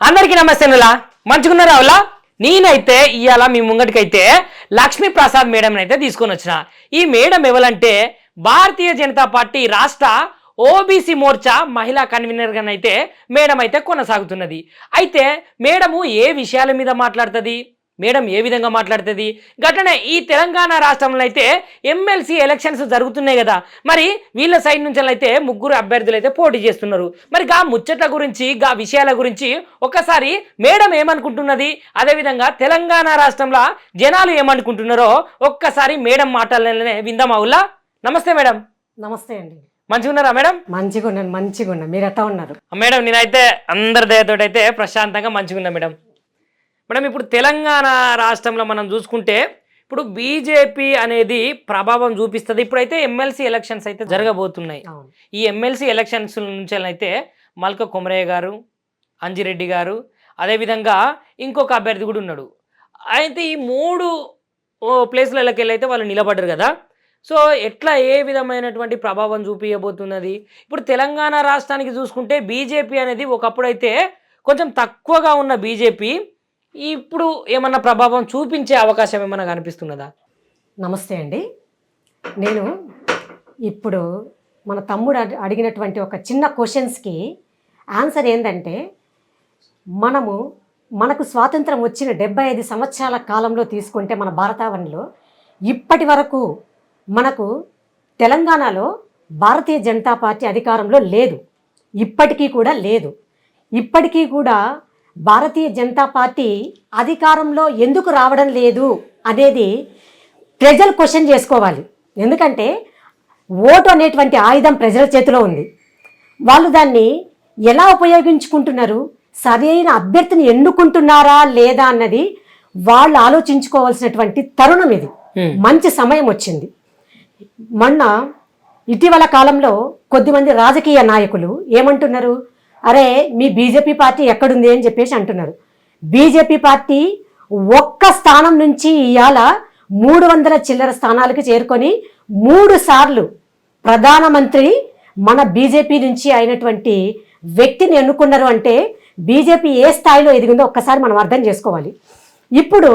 అందరికీ నమస్తేనులా మంచుకున్నారా అవులా నేనైతే ఇవాళ మీ ముంగటికైతే లక్ష్మీ ప్రసాద్ మేడం అయితే తీసుకొని వచ్చిన ఈ మేడం ఎవరంటే భారతీయ జనతా పార్టీ రాష్ట్ర ఓబీసీ మోర్చా మహిళా కన్వీనర్ గానైతే మేడం అయితే కొనసాగుతున్నది. అయితే మేడము ఏ విషయాల మీద మాట్లాడుతుంది, మేడం ఏ విధంగా మాట్లాడుతుంది, గట్లనే ఈ తెలంగాణ రాష్ట్రంలో అయితే ఎమ్మెల్సీ ఎలక్షన్స్ జరుగుతున్నాయి కదా, మరి వీళ్ళ సైడ్ నుంచి అయితే ముగ్గురు అభ్యర్థులు అయితే పోటీ చేస్తున్నారు. మరి గా ముచ్చట్ల గురించి గా విషయాల గురించి ఒకసారి మేడం ఏమనుకుంటున్నది, అదేవిధంగా తెలంగాణ రాష్ట్రంలో జనాలు ఏమనుకుంటున్నారో ఒక్కసారి మేడం మాటలనే విందాం. అవులా నమస్తే మేడం. నమస్తే అండి. మంచిగున్నారా మేడం? మంచిగున్నా. మీరు ఎట్లా ఉన్నారు మేడం? నేనైతే అందరి దయతో అయితే ప్రశాంతంగా మంచిగున్నా మేడం. మేడం ఇప్పుడు తెలంగాణ రాష్ట్రంలో మనం చూసుకుంటే ఇప్పుడు బీజేపీ అనేది ప్రభావం చూపిస్తుంది. ఇప్పుడైతే ఎమ్మెల్సీ ఎలక్షన్స్ అయితే జరగబోతున్నాయి. ఈ ఎమ్మెల్సీ ఎలక్షన్స్ నుంచి అయితే మల్క కొమరయ్య గారు, అంజిరెడ్డి గారు, అదేవిధంగా ఇంకొక అభ్యర్థి కూడా ఉన్నాడు. అయితే ఈ మూడు ప్లేస్లకి వెళ్ళి అయితే వాళ్ళు నిలబడ్డారు కదా. సో ఎట్లా ఏ విధమైనటువంటి ప్రభావం చూపించబోతున్నది? ఇప్పుడు తెలంగాణ రాష్ట్రానికి చూసుకుంటే బీజేపీ అనేది ఒకప్పుడైతే కొంచెం తక్కువగా ఉన్న బీజేపీ ఇప్పుడు ఏమన్నా ప్రభావం చూపించే అవకాశం ఏమన్నా కనిపిస్తున్నదా? నమస్తే అండి. నేను ఇప్పుడు మన తమ్ముడు అడిగినటువంటి ఒక చిన్న క్వశ్చన్స్కి ఆన్సర్ ఏంటంటే, మనకు స్వాతంత్రం వచ్చిన 75 సంవత్సరాల కాలంలో తీసుకుంటే మన భారతావనిలో ఇప్పటి వరకు మనకు తెలంగాణలో భారతీయ జనతా పార్టీ అధికారంలో లేదు, ఇప్పటికీ కూడా లేదు. ఇప్పటికీ కూడా భారతీయ జనతా పార్టీ అధికారంలో ఎందుకు రావడం లేదు అనేది ప్రజలు క్వశ్చన్ చేసుకోవాలి. ఎందుకంటే ఓటు అనేటువంటి ఆయుధం ప్రజల చేతిలో ఉంది. వాళ్ళు దాన్ని ఎలా ఉపయోగించుకుంటున్నారు, సరైన అభ్యర్థిని ఎన్నుకుంటున్నారా లేదా అన్నది వాళ్ళు ఆలోచించుకోవాల్సినటువంటి తరుణం ఇది. మంచి సమయం వచ్చింది. ఇటీవల కాలంలో కొద్దిమంది రాజకీయ నాయకులు ఏమంటున్నారు, అరే మీ బీజేపీ పార్టీ ఎక్కడుంది అని చెప్పేసి అంటున్నారు. బీజేపీ పార్టీ ఒక్క స్థానం నుంచి ఇవాళ 300 చిల్లర స్థానాలకు చేరుకొని 3 సార్లు ప్రధానమంత్రి మన బీజేపీ నుంచి అయినటువంటి వ్యక్తిని ఎన్నుకున్నారు. అంటే బీజేపీ ఏ స్థాయిలో ఎదిగిందో ఒక్కసారి మనం అర్థం చేసుకోవాలి. ఇప్పుడు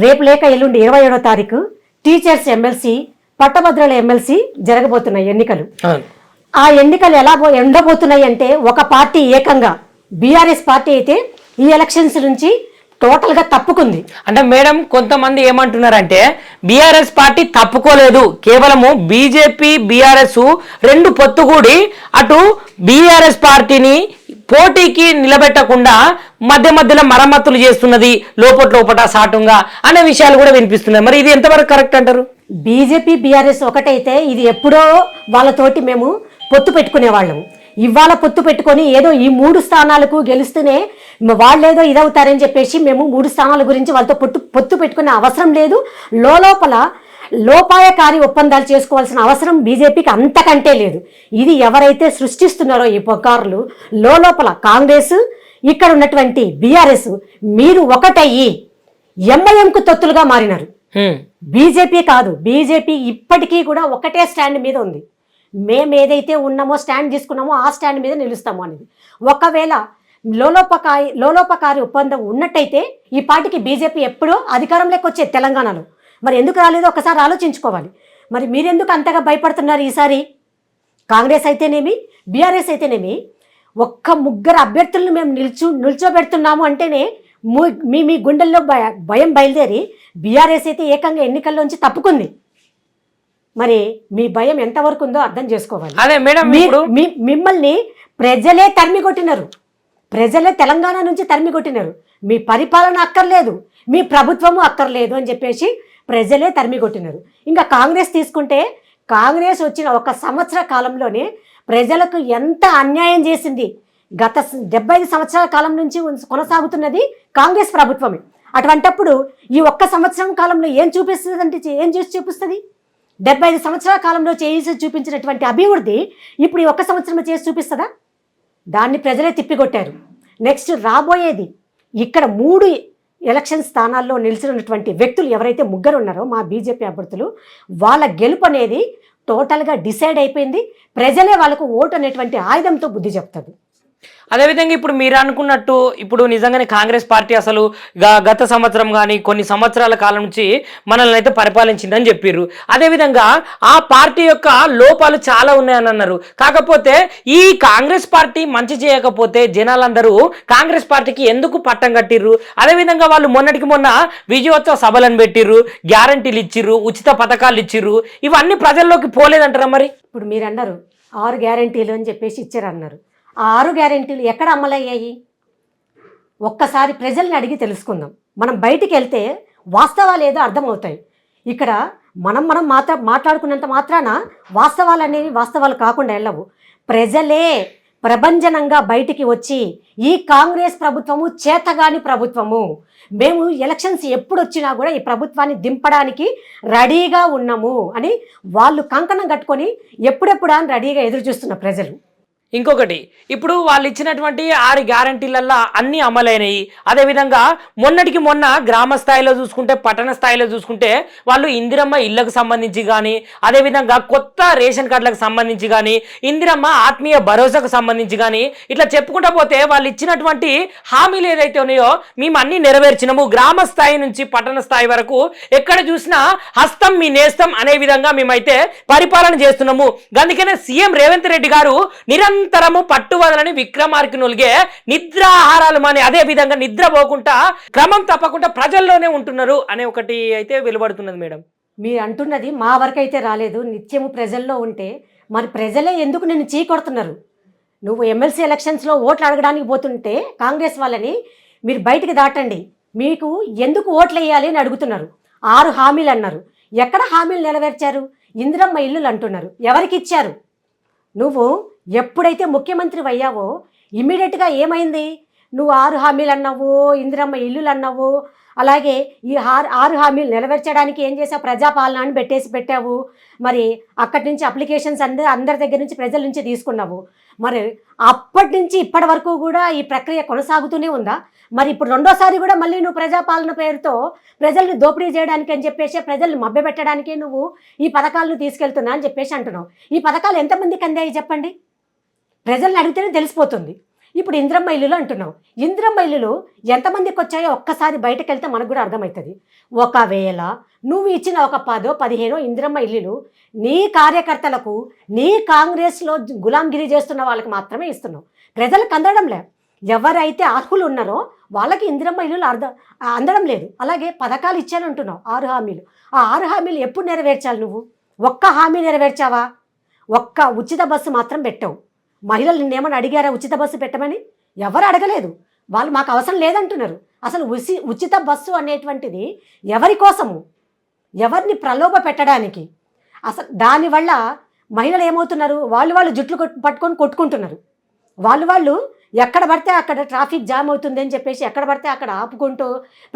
రేపు లేక ఎల్లుండి 27వ తారీఖు టీచర్స్ ఎమ్మెల్సీ, పట్టభద్రుల ఎమ్మెల్సీ జరగబోతున్నాయి ఎన్నికలు. ఆ ఎన్నికలు ఎలా ఉండబోతున్నాయి అంటే, ఒక పార్టీ ఏకంగా బీఆర్ఎస్ పార్టీ అయితే ఈ ఎలక్షన్స్ నుంచి టోటల్గా తప్పుకుంది. అంటే మేడం కొంతమంది ఏమంటున్నారంటే బీఆర్ఎస్ పార్టీ తప్పుకోలేదు, కేవలము బీజేపీ బీఆర్ఎస్ రెండు పొత్తుగూడి అటు బీఆర్ఎస్ పార్టీని పోటీకి నిలబెట్టకుండా మధ్య మధ్యలో మరమ్మతులు చేస్తున్నది, లోపట సాటుంగా అనే విషయాలు కూడా వినిపిస్తున్నాయి. మరి ఇది ఎంతవరకు కరెక్ట్ అంటారు? బీజేపీ బీఆర్ఎస్ ఒకటైతే ఇది ఎప్పుడో వాళ్ళతోటి మేము పొత్తు పెట్టుకునేవాళ్ళము. ఇవాళ పొత్తు పెట్టుకొని ఏదో ఈ 3 స్థానాలకు గెలుస్తూనే వాళ్ళేదో ఇదవుతారని చెప్పేసి మేము 3 స్థానాల గురించి వాళ్ళతో పొత్తు పెట్టుకునే అవసరం లేదు. లోపల లోపాయకారి ఒప్పందాలు చేసుకోవాల్సిన అవసరం బీజేపీకి అంతకంటే లేదు. ఇది ఎవరైతే సృష్టిస్తున్నారో ఈ పొగారులు లోపల కాంగ్రెస్, ఇక్కడ ఉన్నటువంటి బీఆర్ఎస్ మీరు ఒకటయ్యి ఎంఐఎంకు తొత్తులుగా మారినారు. బీజేపీ కాదు, బీజేపీ ఇప్పటికీ కూడా ఒకటే స్టాండ్ మీద ఉంది. మేము ఏదైతే ఉన్నామో స్టాండ్ తీసుకున్నామో ఆ స్టాండ్ మీద నిలుస్తాము అనేది. ఒకవేళ లోలోపకారి ఒప్పందం ఉన్నట్టయితే ఈ పార్టీకి బీజేపీ ఎప్పుడో అధికారంలోకి వచ్చేది తెలంగాణలో. మరి ఎందుకు రాలేదో ఒకసారి ఆలోచించుకోవాలి. మరి మీరెందుకు అంతగా భయపడుతున్నారు? ఈసారి కాంగ్రెస్ అయితేనేమి బీఆర్ఎస్ అయితేనేమి ఒక్క 3 అభ్యర్థులను మేము నిల్చోబెడుతున్నాము అంటేనే మీ గుండెల్లో భయం బయలుదేరి బీఆర్ఎస్ అయితే ఏకంగా ఎన్నికల్లోంచి తప్పుకుంది. మరి మీ భయం ఎంతవరకు ఉందో అర్థం చేసుకోవాలి. అదే మేడం, మిమ్మల్ని ప్రజలే తరిమి కొట్టినారు, ప్రజలే తెలంగాణ నుంచి తరిమి కొట్టినారు. మీ పరిపాలన అక్కర్లేదు, మీ ప్రభుత్వము అక్కర్లేదు అని చెప్పేసి ప్రజలే తరిమి కొట్టినారు. ఇంకా కాంగ్రెస్ తీసుకుంటే కాంగ్రెస్ వచ్చిన 1 సంవత్సర కాలంలోనే ప్రజలకు ఎంత అన్యాయం చేసింది. గత 75 సంవత్సరాల కాలం నుంచి కొనసాగుతున్నది కాంగ్రెస్ ప్రభుత్వమే. అటువంటప్పుడు ఈ 1 సంవత్సరం కాలంలో ఏం చూపిస్తుంది అంటే ఏం చేసి చూపిస్తుంది? 75 సంవత్సరాల కాలంలో చేసి చూపించినటువంటి అభివృద్ధి ఇప్పుడు ఈ 1 సంవత్సరం చేసి చూపిస్తుందా? దాన్ని ప్రజలే తిప్పికొట్టారు. నెక్స్ట్ రాబోయేది ఇక్కడ 3 ఎలక్షన్ స్థానాల్లో నిలిచినటువంటి వ్యక్తులు ఎవరైతే 3 ఉన్నారో మా బీజేపీ అభ్యర్థులు, వాళ్ళ గెలుపు అనేది టోటల్గా డిసైడ్ అయిపోయింది. ప్రజలే వాళ్ళకు ఓటు అనేటువంటి ఆయుధంతో బుద్ధి చెప్తారు. అదేవిధంగా ఇప్పుడు మీరు అనుకున్నట్టు ఇప్పుడు నిజంగానే కాంగ్రెస్ పార్టీ అసలు గత సంవత్సరం కానీ కొన్ని సంవత్సరాల కాలం నుంచి మనల్ని అయితే పరిపాలించిందని చెప్పిర్రు. అదేవిధంగా ఆ పార్టీ యొక్క లోపాలు చాలా ఉన్నాయని అన్నారు. కాకపోతే ఈ కాంగ్రెస్ పార్టీ మంచి చేయకపోతే జనాలందరూ కాంగ్రెస్ పార్టీకి ఎందుకు పట్టం కట్టిర్రు? అదేవిధంగా వాళ్ళు మొన్నటికి మొన్న విజయోత్సవ సభలను పెట్టిర్రు, గ్యారంటీలు ఇచ్చిర్రు, ఉచిత పథకాలు ఇచ్చిర్రు, ఇవన్నీ ప్రజల్లోకి పోలేదంటారా? మరి ఇప్పుడు మీరు అన్నారు 6 గ్యారెంటీలు అని చెప్పేసి ఇచ్చారు అన్నారు. ఆ 6 గ్యారెంటీలు ఎక్కడ అమలయ్యాయి? ఒక్కసారి ప్రజల్ని అడిగి తెలుసుకుందాం. మనం బయటికి వెళ్తే వాస్తవాలు ఏదో అర్థమవుతాయి. ఇక్కడ మనం మాట్లాడుకున్నంత మాత్రాన వాస్తవాలు అనేవి వాస్తవాలు కాకుండా వెళ్ళవు. ప్రజలే ప్రభంజనంగా బయటికి వచ్చి ఈ కాంగ్రెస్ ప్రభుత్వము చేతగాని ప్రభుత్వము, మేము ఎలక్షన్స్ ఎప్పుడు వచ్చినా కూడా ఈ ప్రభుత్వాన్ని దింపడానికి రెడీగా ఉన్నాము అని వాళ్ళు కంకణం కట్టుకొని ఎప్పుడెప్పుడా అని రెడీగా ఎదురు చూస్తున్న ప్రజలు. ఇంకొకటి, ఇప్పుడు వాళ్ళు ఇచ్చినటువంటి 6 గ్యారంటీలల్లో అన్నీ అమలైనవి. అదేవిధంగా మొన్నటికి మొన్న గ్రామ స్థాయిలో చూసుకుంటే, పట్టణ స్థాయిలో చూసుకుంటే వాళ్ళు ఇందిరమ్మ ఇళ్లకు సంబంధించి కానీ, అదేవిధంగా కొత్త రేషన్ కార్డులకు సంబంధించి కానీ, ఇందిరమ్మ ఆత్మీయ భరోసాకు సంబంధించి కానీ, ఇట్లా చెప్పుకుంటూ పోతే వాళ్ళు ఇచ్చినటువంటి హామీలు ఏదైతే ఉన్నాయో మేము అన్నీ నెరవేర్చినాము. గ్రామ స్థాయి నుంచి పట్టణ స్థాయి వరకు ఎక్కడ చూసినా హస్తం మీ నేస్తం అనే విధంగా మేమైతే పరిపాలన చేస్తున్నాము. అందుకనే సీఎం రేవంత్ రెడ్డి గారు నిరంతరము పట్టువదలని విక్రమార్కునులగే నిద్రాహారాలు మాని, అదే విధంగా నిద్రపోకుండా క్రమం తప్పకుండా ప్రజల్లోనే ఉంటున్నారు అనే ఒకటి అయితే వెలువడుతున్నది. మేడం, మీరు అంటున్నది మా వరకు అయితే రాలేదు. నిత్యము ప్రజల్లో ఉంటే మరి ప్రజలే ఎందుకు నిన్ను చీకొడుతున్నారు? నువ్వు ఎమ్మెల్సీ ఎలక్షన్స్లో ఓట్లు అడగడానికి పోతుంటే కాంగ్రెస్ వాళ్ళని మీరు బయటికి దాటండి, మీకు ఎందుకు ఓట్లు వేయాలి అని అడుగుతున్నారు. 6 హామీలు అన్నారు. ఎక్కడ హామీలు నెరవేర్చారు? ఇందిరమ్మ ఇల్లులు అంటున్నారు. ఎవరికి ఇచ్చారు? నువ్వు ఎప్పుడైతే ముఖ్యమంత్రి అయ్యావో ఇమ్మీడియట్గా ఏమైంది? నువ్వు 6 హామీలు అన్నావు, ఇందిరమ్మ ఇల్లులు అన్నావు, అలాగే ఈ 6 హామీలు నెరవేర్చడానికి ఏం చేసావు? ప్రజాపాలన అని పెట్టావు. మరి అక్కడి నుంచి అప్లికేషన్స్ అందరి దగ్గర నుంచి ప్రజల నుంచి తీసుకున్నావు. మరి అప్పటి నుంచి ఇప్పటి వరకు కూడా ఈ ప్రక్రియ కొనసాగుతూనే ఉందా? మరి ఇప్పుడు రెండోసారి కూడా మళ్ళీ నువ్వు ప్రజాపాలన పేరుతో ప్రజల్ని దోపిడీ చేయడానికి అని చెప్పేసి, ప్రజల్ని మభ్యపెట్టడానికి నువ్వు ఈ పథకాలను తీసుకెళ్తున్నా అని చెప్పేసి అంటున్నావు. ఈ పథకాలు ఎంతమందికి అందాయి చెప్పండి? ప్రజల్ని అడిగితేనే తెలిసిపోతుంది. ఇప్పుడు ఇందిరమ్మ ఇల్లులు అంటున్నావు. ఇందిరమ్మ ఇల్లులు ఎంతమందికి వచ్చాయో ఒక్కసారి బయటకు వెళ్తే మనకు కూడా అర్థమవుతుంది. ఒకవేళ నువ్వు ఇచ్చిన ఒక 10-15 ఇందిరమ్మ ఇల్లులు నీ కార్యకర్తలకు, నీ కాంగ్రెస్లో గులాంగిరి చేస్తున్న వాళ్ళకి మాత్రమే ఇస్తున్నావు. ప్రజలకు అందడంలే. ఎవరైతే అర్హులు ఉన్నారో వాళ్ళకి ఇందిరమ్మ ఇల్లులు అందడం లేదు. అలాగే పథకాలు ఇచ్చానంటున్నావు 6 హామీలు. ఆ 6 హామీలు ఎప్పుడు నెరవేర్చాలి? నువ్వు ఒక్క హామీ నెరవేర్చావా? ఒక్క ఉచిత బస్సు మాత్రం పెట్టావు. మహిళలు నిన్నేమని అడిగారా ఉచిత బస్సు పెట్టమని? ఎవరు అడగలేదు. వాళ్ళు మాకు అవసరం లేదంటున్నారు. అసలు ఉచిత బస్సు అనేటువంటిది ఎవరి కోసము? ఎవరిని ప్రలోభ పెట్టడానికి? అసలు దానివల్ల మహిళలు ఏమవుతున్నారు? వాళ్ళు జుట్లు పట్టుకొని కొట్టుకుంటున్నారు. వాళ్ళు ఎక్కడ పడితే అక్కడ ట్రాఫిక్ జామ్ అవుతుంది అని చెప్పేసి ఎక్కడ పడితే అక్కడ ఆపుకుంటూ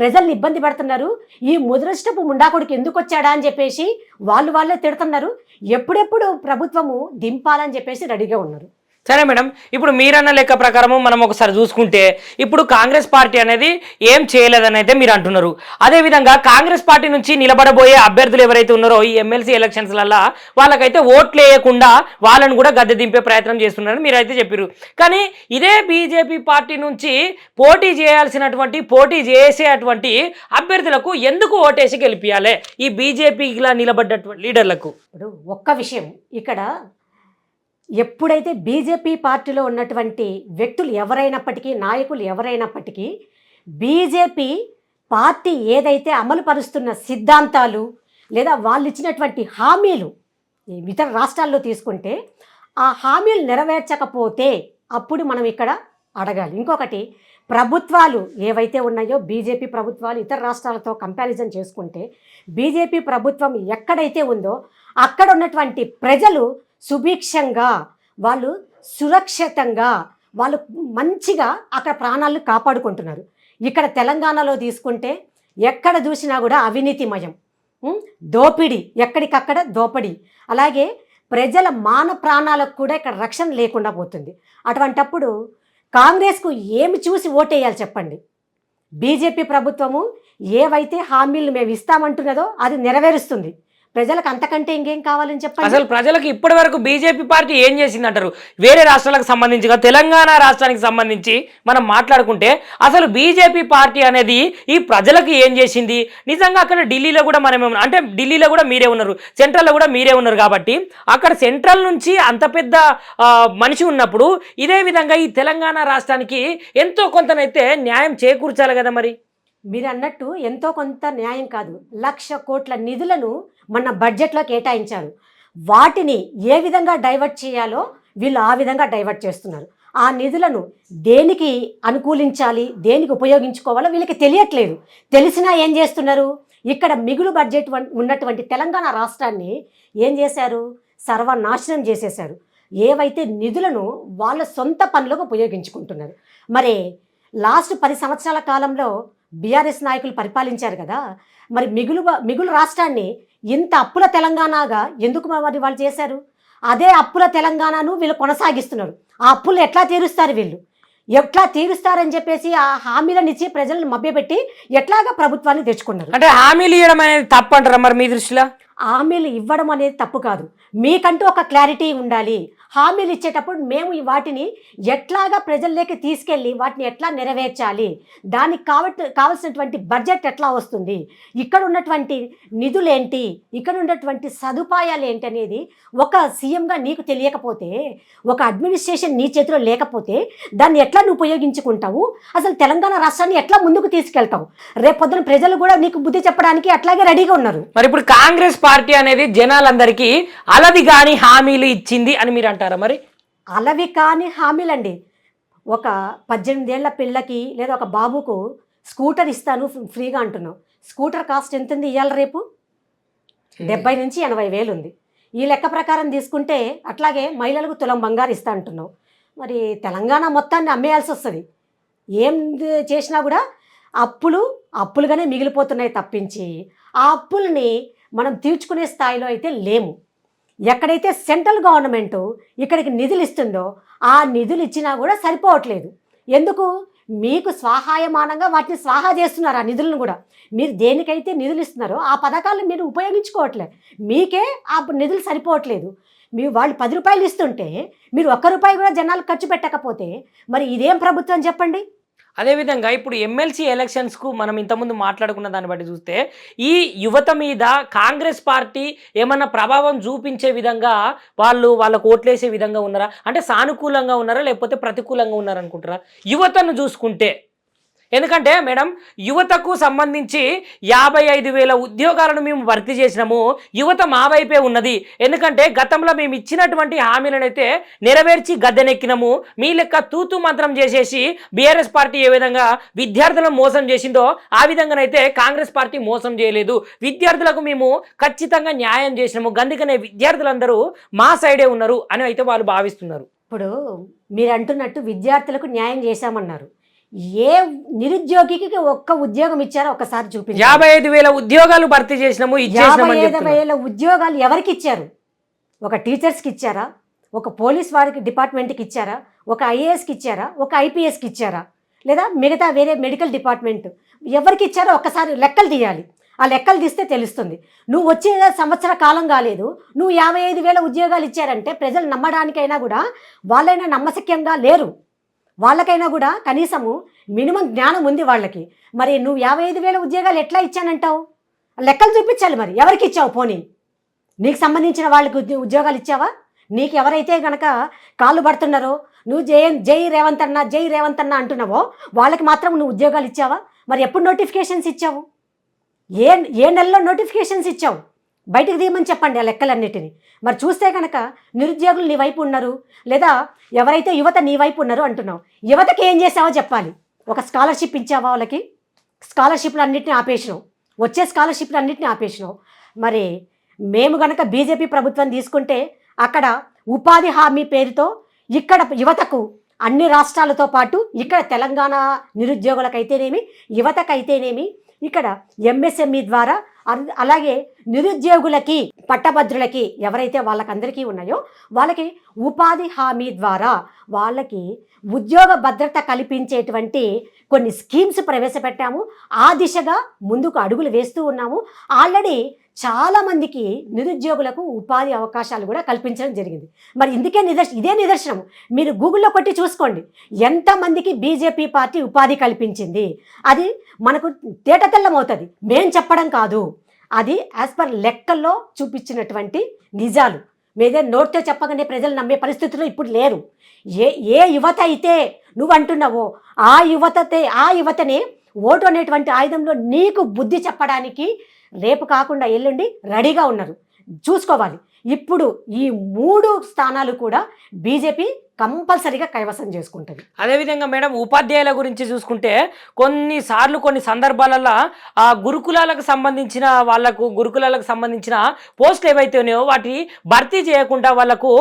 ప్రజల్ని ఇబ్బంది పెడుతున్నారు. ఈ ముదరష్టపు ముండాకుడికి ఎందుకు వచ్చాడా అని చెప్పేసి వాళ్ళే తిడుతున్నారు. ఎప్పుడెప్పుడు ప్రభుత్వము దింపాలని చెప్పేసి రెడీగా ఉన్నారు. సరే మేడం, ఇప్పుడు మీరన్న లెక్క ప్రకారము మనం ఒకసారి చూసుకుంటే ఇప్పుడు కాంగ్రెస్ పార్టీ అనేది ఏం చేయలేదని అయితే మీరు అంటున్నారు. అదేవిధంగా కాంగ్రెస్ పార్టీ నుంచి నిలబడబోయే అభ్యర్థులు ఎవరైతే ఉన్నారో ఈ ఎమ్మెల్సీ ఎలక్షన్స్లలో వాళ్ళకైతే ఓట్లు వేయకుండా వాళ్ళని కూడా గద్దె దింపే ప్రయత్నం చేస్తున్నారని మీరైతే చెప్పారు. కానీ ఇదే బీజేపీ పార్టీ నుంచి పోటీ చేసేటువంటి అభ్యర్థులకు ఎందుకు ఓటేసి గెలిపియాలి ఈ బీజేపీలా నిలబడ్డటువంటి లీడర్లకు? ఇప్పుడు ఒక్క విషయం ఇక్కడ, ఎప్పుడైతే బీజేపీ పార్టీలో ఉన్నటువంటి వ్యక్తులు ఎవరైనప్పటికీ, నాయకులు ఎవరైనప్పటికీ, బీజేపీ పార్టీ ఏదైతే అమలు పరుస్తున్న సిద్ధాంతాలు లేదా వాళ్ళు ఇచ్చినటువంటి హామీలు ఇతర రాష్ట్రాల్లో తీసుకుంటే ఆ హామీలు నెరవేర్చకపోతే అప్పుడు మనం ఇక్కడ అడగాలి. ఇంకొకటి, ప్రభుత్వాలు ఏవైతే ఉన్నాయో బీజేపీ ప్రభుత్వాలు ఇతర రాష్ట్రాలతో కంపారిజన్ చేసుకుంటే బీజేపీ ప్రభుత్వం ఎక్కడైతే ఉందో అక్కడ ఉన్నటువంటి ప్రజలు సుభిక్షంగా, వాళ్ళు సురక్షితంగా, వాళ్ళు మంచిగా అక్కడ ప్రాణాలను కాపాడుకుంటున్నారు. ఇక్కడ తెలంగాణలో తీసుకుంటే ఎక్కడ చూసినా కూడా అవినీతిమయం, దోపిడీ, ఎక్కడికక్కడ దోపిడీ, అలాగే ప్రజల మాన ప్రాణాలకు కూడా ఇక్కడ రక్షణ లేకుండా పోతుంది. అటువంటప్పుడు కాంగ్రెస్కు ఏమి చూసి ఓటేయాలి చెప్పండి? బీజేపీ ప్రభుత్వము ఏవైతే హామీలు మేము ఇస్తామంటున్నదో అది నెరవేరుస్తుంది. ప్రజలకు అంతకంటే ఇంకేం కావాలని చెప్పండి. అసలు ప్రజలకు ఇప్పటి వరకు బీజేపీ పార్టీ ఏం చేసింది అంటారు? వేరే రాష్ట్రాలకు సంబంధించి తెలంగాణ రాష్ట్రానికి సంబంధించి మనం మాట్లాడుకుంటే అసలు బీజేపీ పార్టీ అనేది ఈ ప్రజలకు ఏం చేసింది? నిజంగా అక్కడ ఢిల్లీలో కూడా అంటే ఢిల్లీలో కూడా మీరే ఉన్నారు, సెంట్రల్లో కూడా మీరే ఉన్నారు కాబట్టి అక్కడ సెంట్రల్ నుంచి అంత పెద్ద మనిషి ఉన్నప్పుడు ఇదే విధంగా ఈ తెలంగాణ రాష్ట్రానికి ఎంతో కొంతనైతే న్యాయం చేకూర్చాలి కదా. మరి మీరు అన్నట్టు ఎంతో కొంత న్యాయం కాదు, 1,00,000 కోట్ల నిధులను మన బడ్జెట్లో కేటాయించారు. వాటిని ఏ విధంగా డైవర్ట్ చేయాలో వీళ్ళు ఆ విధంగా డైవర్ట్ చేస్తున్నారు. ఆ నిధులను దేనికి అనుకూలించాలి, దేనికి ఉపయోగించుకోవాలో వీళ్ళకి తెలియట్లేదు. తెలిసినా ఏం చేస్తున్నారు? ఇక్కడ మిగులు బడ్జెట్ ఉన్నటువంటి తెలంగాణ రాష్ట్రాన్ని ఏం చేశారు? సర్వనాశనం చేసేశారు. ఏవైతే నిధులను వాళ్ళ సొంత పనులకు ఉపయోగించుకుంటున్నారు. మరి లాస్ట్ 10 సంవత్సరాల కాలంలో బీఆర్ఎస్ నాయకులు పరిపాలించారు కదా, మరి మిగులు రాష్ట్రాన్ని ఇంత అప్పుల తెలంగాణగా ఎందుకు మరి వాళ్ళు చేశారు? అదే అప్పుల తెలంగాణను వీళ్ళు కొనసాగిస్తున్నారు. ఆ అప్పులు ఎట్లా తీరుస్తారు? వీళ్ళు ఎట్లా తీరుస్తారని చెప్పేసి ఆ హామీలను ఇచ్చి ప్రజలను మభ్యపెట్టి ఎట్లాగా ప్రభుత్వాన్ని తెచ్చుకున్నారు. అంటే హామీలు ఇవ్వడం అనేది తప్పు అంటారా మరి మీ దృష్టిలో? హామీలు ఇవ్వడం అనేది తప్పు కాదు, మీకంటూ ఒక క్లారిటీ ఉండాలి. హామీలు ఇచ్చేటప్పుడు మేము వాటిని ఎట్లాగా ప్రజల్లోకి తీసుకెళ్ళి వాటిని ఎట్లా నెరవేర్చాలి, దానికి కావలసినటువంటి బడ్జెట్ ఎట్లా వస్తుంది, ఇక్కడ ఉన్నటువంటి నిధులేంటి, ఇక్కడ ఉన్నటువంటి సదుపాయాలు ఏంటి అనేది ఒక సీఎంగా నీకు తెలియకపోతే, ఒక అడ్మినిస్ట్రేషన్ నీ చేతిలో లేకపోతే దాన్ని ఎట్లా నువ్వు ఉపయోగించుకుంటావు? అసలు తెలంగాణ రాష్ట్రాన్ని ఎట్లా ముందుకు తీసుకెళ్తావు? రేపొద్దున ప్రజలు కూడా నీకు బుద్ధి చెప్పడానికి అట్లాగే రెడీగా ఉన్నారు. మరి ఇప్పుడు కాంగ్రెస్ పార్టీ అనేది జనాలందరికీ అలది కాని హామీలు ఇచ్చింది అని మీరు అంటారా? మరి అలవి కాని హామీలండి. ఒక 18 ఏళ్ల పిల్లకి లేదా ఒక బాబుకు స్కూటర్ ఇస్తాను ఫ్రీగా అంటున్నావు. స్కూటర్ కాస్ట్ ఎంత ఉంది ఇవాళ రేపు? 70 నుంచి 80 వేలు ఉంది. ఈ లెక్క ప్రకారం తీసుకుంటే అట్లాగే మహిళలకు తులం బంగారు ఇస్తా అంటున్నావు. మరి తెలంగాణ మొత్తాన్ని అమ్మేయాల్సి వస్తుంది. ఏం చేసినా కూడా అప్పులుగానే మిగిలిపోతున్నాయి తప్పించి ఆ అప్పుల్ని మనం తీర్చుకునే స్థాయిలో అయితే లేము. ఎక్కడైతే సెంట్రల్ గవర్నమెంట్ ఇక్కడికి నిధులు ఇస్తుందో ఆ నిధులు ఇచ్చినా కూడా సరిపోవట్లేదు. ఎందుకు? మీకు స్వాహాయమానంగా వాటిని స్వాహా చేస్తున్నారు. ఆ నిధులను కూడా మీరు దేనికైతే నిధులు ఇస్తున్నారో ఆ పథకాలను మీరు ఉపయోగించుకోవట్లేదు. మీకే ఆ నిధులు సరిపోవట్లేదు. వాళ్ళు 10 రూపాయలు ఇస్తుంటే మీరు 1 రూపాయి కూడా జనాలకు ఖర్చు పెట్టకపోతే మరి ఇదేం ప్రభుత్వం చెప్పండి? అదేవిధంగా ఇప్పుడు ఎమ్మెల్సీ ఎలక్షన్స్కు మనం ఇంతకుముందు మాట్లాడుకున్న దాన్ని బట్టి చూస్తే ఈ యువత మీద కాంగ్రెస్ పార్టీ ఏమన్నా ప్రభావం చూపించే విధంగా వాళ్ళకు ఓట్లేసే విధంగా ఉన్నారా? అంటే సానుకూలంగా ఉన్నారా లేకపోతే ప్రతికూలంగా ఉన్నారనుకుంటారా యువతను చూసుకుంటే? ఎందుకంటే మేడం యువతకు సంబంధించి 55,000 ఉద్యోగాలను మేము భర్తీ చేసినాము. యువత మా వైపే ఉన్నది. ఎందుకంటే గతంలో మేము ఇచ్చినటువంటి హామీలను అయితే నెరవేర్చి గద్దెనెక్కినాము. మీ లెక్క తూతు మంత్రం చేసేసి బీఆర్ఎస్ పార్టీ ఏ విధంగా విద్యార్థులను మోసం చేసిందో ఆ విధంగానైతే కాంగ్రెస్ పార్టీ మోసం చేయలేదు. విద్యార్థులకు మేము ఖచ్చితంగా న్యాయం చేసినాము. అందుకనే విద్యార్థులందరూ మా సైడే ఉన్నారు అని అయితే వాళ్ళు భావిస్తున్నారు. ఇప్పుడు మీరు అంటున్నట్టు విద్యార్థులకు న్యాయం చేశామన్నారు. ఏ నిరుద్యోగికి ఒక్క ఉద్యోగం ఇచ్చారో ఒకసారి చూపించండి. 55,000 ఉద్యోగాలు భర్తీ చేసినాము. 55,000 ఉద్యోగాలు ఎవరికి ఇచ్చారు? ఒక టీచర్స్కి ఇచ్చారా? ఒక పోలీస్ వారికి డిపార్ట్మెంట్కి ఇచ్చారా? ఒక ఐఏఎస్కి ఇచ్చారా? ఒక ఐపీఎస్కి ఇచ్చారా? లేదా మిగతా వేరే మెడికల్ డిపార్ట్మెంట్ ఎవరికి ఇచ్చారో ఒక్కసారి లెక్కలు తీయాలి. ఆ లెక్కలు తీస్తే తెలుస్తుంది. నువ్వు వచ్చే సంవత్సర కాలం కాలేదు, నువ్వు 55,000 ఉద్యోగాలు ఇచ్చారంటే ప్రజలు నమ్మడానికైనా కూడా వాళ్ళైనా నమ్మశక్యంగా లేరు. వాళ్ళకైనా కూడా కనీసము మినిమం జ్ఞానం ఉంది వాళ్ళకి. మరి నువ్వు 55,000 ఉద్యోగాలు ఎట్లా ఇచ్చానంటావు? లెక్కలు చూపించాలి. మరి ఎవరికి ఇచ్చావు? పోనీ నీకు సంబంధించిన వాళ్ళకి ఉద్యోగాలు ఇచ్చావా? నీకు ఎవరైతే గనక కాళ్ళు పడుతున్నారో నువ్వు జై రేవంత్ అన్న అంటున్నావో వాళ్ళకి మాత్రం నువ్వు ఉద్యోగాలు ఇచ్చావా? మరి ఎప్పుడు నోటిఫికేషన్స్ ఇచ్చావు? ఏ నెలలో నోటిఫికేషన్స్ ఇచ్చావు? బయటకు తీయమని చెప్పండి ఆ లెక్కలన్నిటిని. మరి చూస్తే కనుక నిరుద్యోగులు నీ వైపు ఉన్నారు, లేదా ఎవరైతే యువత నీ వైపు ఉన్నారో అంటున్నావు. యువతకి ఏం చేసావో చెప్పాలి. ఒక స్కాలర్షిప్ ఇచ్చావా? వాళ్ళకి స్కాలర్షిప్లు అన్నింటినీ ఆపేసినావు. వచ్చే స్కాలర్షిప్లు అన్నింటినీ ఆపేసినావు. మరి మేము కనుక బీజేపీ ప్రభుత్వం తీసుకుంటే అక్కడ ఉపాధి హామీ పేరుతో ఇక్కడ యువతకు అన్ని రాష్ట్రాలతో పాటు ఇక్కడ తెలంగాణ నిరుద్యోగులకైతేనేమి యువతకైతేనేమి ఇక్కడ ఎంఎస్ఎంఈ ద్వారా అలాగే నిరుద్యోగులకి పట్టభద్రులకి ఎవరైతే వాళ్ళకందరికీ ఉన్నాయో వాళ్ళకి ఉపాధి హామీ ద్వారా వాళ్ళకి ఉద్యోగ భద్రత కల్పించేటువంటి కొన్ని స్కీమ్స్ ప్రవేశపెట్టాము. ఆ దిశగా ముందుకు అడుగులు వేస్తూ ఉన్నాము. ఆల్రెడీ చాలా మందికి నిరుద్యోగులకు ఉపాధి అవకాశాలు కూడా కల్పించడం జరిగింది. మరి ఇందుకే ఇదే నిదర్శనం. మీరు గూగుల్లో కొట్టి చూసుకోండి ఎంతమందికి బీజేపీ పార్టీ ఉపాధి కల్పించింది. అది మనకు తేటతెల్లమవుతుంది, మేం చెప్పడం కాదు. అది యాజ్ పర్ లెక్కల్లో చూపించినటువంటి నిజాలు. మీదే నోట్తో చెప్పగానే ప్రజలు నమ్మే పరిస్థితుల్లో ఇప్పుడు లేరు. ఏ యువత అయితే నువ్వు అంటున్నావో ఆ యువతనే ఓటు అనేటువంటి ఆయుధంలో నీకు బుద్ధి చెప్పడానికి రేపు కాకుండా ఎల్లుండి రెడీగా ఉన్నారు. చూసుకోవాలి. ఇప్పుడు ఈ 3 స్థానాలు కూడా బీజేపీ కంపల్సరీగా కైవసం చేసుకుంటుంది. అదేవిధంగా మేడం ఉపాధ్యాయుల గురించి చూసుకుంటే కొన్ని సందర్భాలలో ఆ గురుకులాలకు సంబంధించిన పోస్టులు ఏవైతే ఉన్నాయో వాటి భర్తీ చేయకుండా వాళ్ళకు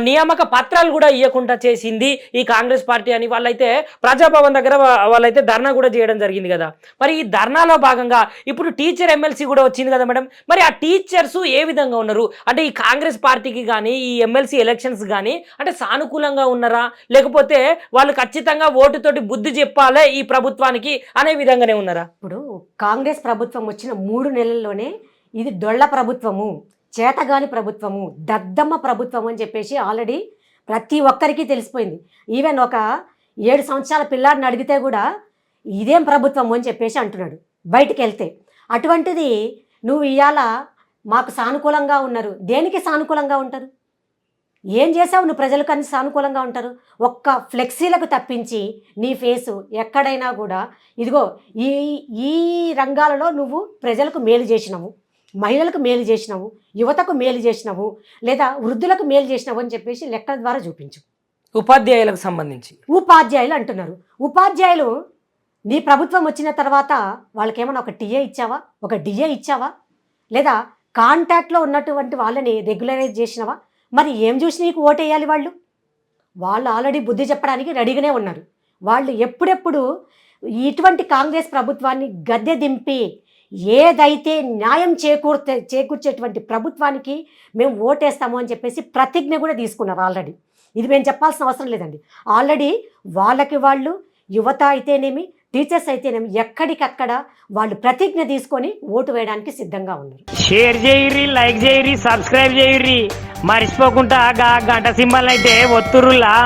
నియామక పత్రాలు కూడా ఇవ్వకుండా చేసింది ఈ కాంగ్రెస్ పార్టీ అని వాళ్ళైతే ప్రజాభవన్ దగ్గర వాళ్ళైతే ధర్నా కూడా చేయడం జరిగింది కదా. మరి ఈ ధర్నాలో భాగంగా ఇప్పుడు టీచర్ ఎమ్మెల్సీ కూడా వచ్చింది కదా మేడం. మరి ఆ టీచర్స్ ఏ విధంగా ఉన్నారు అంటే ఈ కాంగ్రెస్ పార్టీకి కానీ ఈ ఎమ్మెల్సీ ఎలక్షన్స్ కానీ అంటే సానుకూలంగా ఉన్నారా, లేకపోతే వాళ్ళు ఖచ్చితంగా ఓటుతోటి బుద్ధి చెప్పాలే ఈ ప్రభుత్వానికి అనే విధంగానే ఉన్నారా? ఇప్పుడు కాంగ్రెస్ ప్రభుత్వం వచ్చిన 3 నెలల్లోనే ఇది డొళ్ళ ప్రభుత్వము, చేతగాని ప్రభుత్వము, దద్దమ్మ ప్రభుత్వం అని చెప్పేసి ఆల్రెడీ ప్రతి ఒక్కరికి తెలిసిపోయింది. ఈవెన్ ఒక 7 సంవత్సరాల పిల్లాడిని అడిగితే కూడా ఇదేం ప్రభుత్వం అని చెప్పేసి అంటున్నాడు బయటికి వెళ్తే. అటువంటిది నువ్వు ఇవాళ మాకు సానుకూలంగా ఉన్నారు. దేనికి సానుకూలంగా ఉంటారు? ఏం చేసావు నువ్వు ప్రజలకు అన్ని సానుకూలంగా ఉంటారు? ఒక్క ఫ్లెక్సీలకు తప్పించి నీ ఫేసు ఎక్కడైనా కూడా ఇదిగో ఈ రంగాలలో నువ్వు ప్రజలకు మేలు చేసినావు, మహిళలకు మేలు చేసినావు, యువతకు మేలు చేసినావు, లేదా వృద్ధులకు మేలు చేసినావు అని చెప్పేసి లెక్కల ద్వారా చూపించు. ఉపాధ్యాయులకు సంబంధించి ఉపాధ్యాయులు అంటున్నారు. ఉపాధ్యాయులు నీ ప్రభుత్వం వచ్చిన తర్వాత వాళ్ళకేమైనా ఒక టీఏ ఇచ్చావా, ఒక డిఏ ఇచ్చావా, లేదా కాంటాక్ట్లో ఉన్నటువంటి వాళ్ళని రెగ్యులరైజ్ చేసినావా? మరి ఏం చూసి నీకు ఓటేయాలి? వాళ్ళు ఆల్రెడీ బుద్ధి చెప్పడానికి రెడీగానే ఉన్నారు. వాళ్ళు ఎప్పుడెప్పుడు ఇటువంటి కాంగ్రెస్ ప్రభుత్వాన్ని గద్దె దింపి ఏదైతే న్యాయం చేకూర్చేటువంటి ప్రభుత్వానికి మేము ఓటేస్తాము అని చెప్పేసి ప్రతిజ్ఞ కూడా తీసుకున్నారు ఆల్రెడీ. ఇది మేము చెప్పాల్సిన అవసరం లేదండి. ఆల్రెడీ వాళ్ళు యువత అయితేనేమి టీచర్స్ అయితేనేమి ఎక్కడికక్కడ వాళ్ళు ప్రతిజ్ఞ తీసుకొని ఓటు వేయడానికి సిద్ధంగా ఉన్నారు. షేర్ చేయరి, లైక్ చేయరి, సబ్స్క్రైబ్ చేయరి, మర్చిపోకుండా గంట సింబల్ అయితే ఒత్తురులా.